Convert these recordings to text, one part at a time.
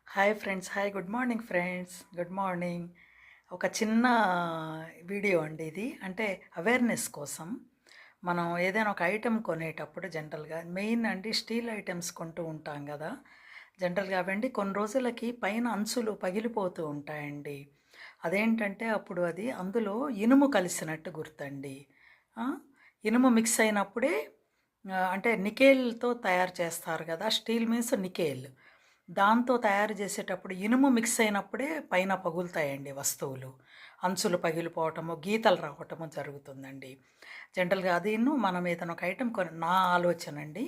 Hi friends. Hi. Good morning friends. Good morning. ఒక చిన్న video అండి ఇది. అంటే అవేర్‌నెస్ కోసం. మనం ఏదైనా ఒక ఐటెమ్ కొనేటప్పుడు జనరల్‌గా మెయిన్ అండి స్టీల్ ఐటెమ్స్ కొంటూ ఉంటాం గదా! జనరల్‌గా అవండి కొన్ని రోజులకి పైన అంచులు పగిలిపోతూ ఉంటాయండి. అదేంటంటే అప్పుడు అది అందులో ఇనుము కలిసినట్టు గుర్తండి. ఆ! ఇనుము మిక్స్ అయినప్పుడే అంటే నికెల్‌తో తయారు చేస్తారు గదా! Steel means nickel. దాంతో తయారు చేసేటప్పుడు ఇనుము మిక్స్ అయినప్పుడే పైన పగులుతాయండి వస్తువులు. అంచులు పగిలిపోవటము, గీతలు రావటము జరుగుతుందండి. జనరల్‌గా అదీను మనం ఏదైనా ఒక ఐటెమ్ నా ఆలోచనండి.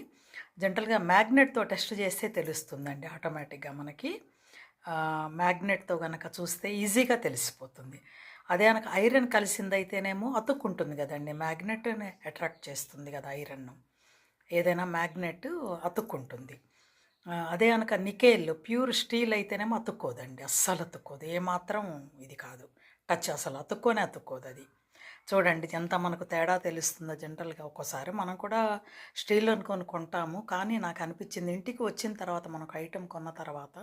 జనరల్‌గా మ్యాగ్నెట్‌తో టెస్ట్ చేస్తే తెలుస్తుందండి ఆటోమేటిక్‌గా మనకి. మ్యాగ్నెట్‌తో గనక చూస్తే ఈజీగా తెలిసిపోతుంది. అదే గనక ఐరన్ కలిసిందయితేనేమో అతుక్కుంటుంది గదండీ! మ్యాగ్నెట్‌ని అట్రాక్ట్ చేస్తుంది గదా! ఐరన్ను. ఏదైనా మ్యాగ్నెట్ అతుక్కుంటుంది. అదే గనక నికెల్ ప్యూర్ స్టీల్ అయితేనేమో అతుక్కోదండి. అస్సలు అతుక్కోదు. ఏమాత్రం ఇది కాదు. టచ్ అసలు అతుక్కోనే అతుక్కోదది. చూడండి ఎంత మనకు తేడా తెలుస్తుందో జనరల్‌గా. ఒక్కోసారి మనం కూడా స్టీల్ అనుకోని కొంటాము. కానీ నాకనిపిచ్చింది ఇంటికి వచ్చిన తర్వాత మనం ఒక ఐటెమ్ కొన్న తర్వాత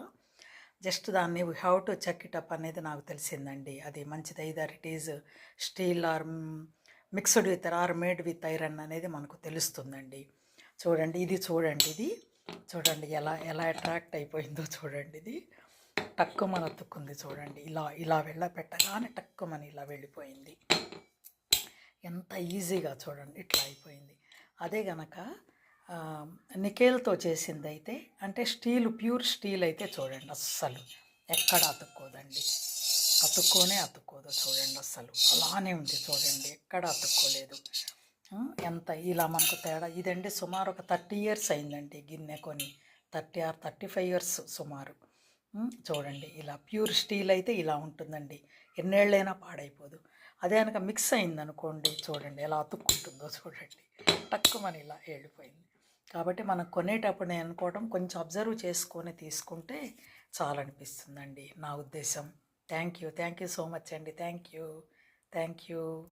జస్ట్ దాన్ని we have to check it up అనేది నాకు తెలిసిందండి. అది మంచిది either it is steel or mixed with or made with iron అనేది మనకు తెలుస్తుందండి. చూడండి ఇది చూడండి ఇది. చూడండి ఎలా ఎలా అట్రాక్ట్ అయిపోయిందో చూడండి ఇది. టక్కుమని అతుక్కుంది చూడండి. ఇలా ఇలా పెట్టగానే టక్కుమని ఇలా వెళ్ళిపోయింది. ఎంత ఈజీగా చూడండి ఇట్లా అయిపోయింది. అదే గనక నికెల్‌తో చేసిందయితే అంటే స్టీల్ ప్యూర్ స్టీల్ అయితే చూడండి అస్సలు ఎక్కడ అతుక్కోదండి. అతుక్కోనే అతుక్కోదు చూడండి అస్సలు. అలానే ఉంది చూడండి. ఎక్కడ అతుక్కోలేదు. ఎంత ఇలా మనకు తేడా ఇదండి సుమారు ఒక 30 ఇయర్స్ అయిందండి గిన్నె కొని. 30 ఆర్ 35 ఇయర్స్ సుమారు. చూడండి ఇలా ప్యూర్ స్టీల్ అయితే ఇలా ఉంటుందండి. ఎన్నేళ్ళైనా పాడైపోదు. అదే గనక మిక్స్ అయిందనుకోండి చూడండి ఎలా అతుక్కుంటుందో చూడండి. టక్కుమని ఇలా వెళ్ళిపోయింది. కాబట్టి మనం కొనేటప్పుడు నేను అనుకోవడం కొంచెం అబ్జర్వ్ చేసుకొని తీసుకుంటే చాలనిపిస్తుందండి నా ఉద్దేశం. Thank you. Thank you so much అండి. Thank you. Thank you.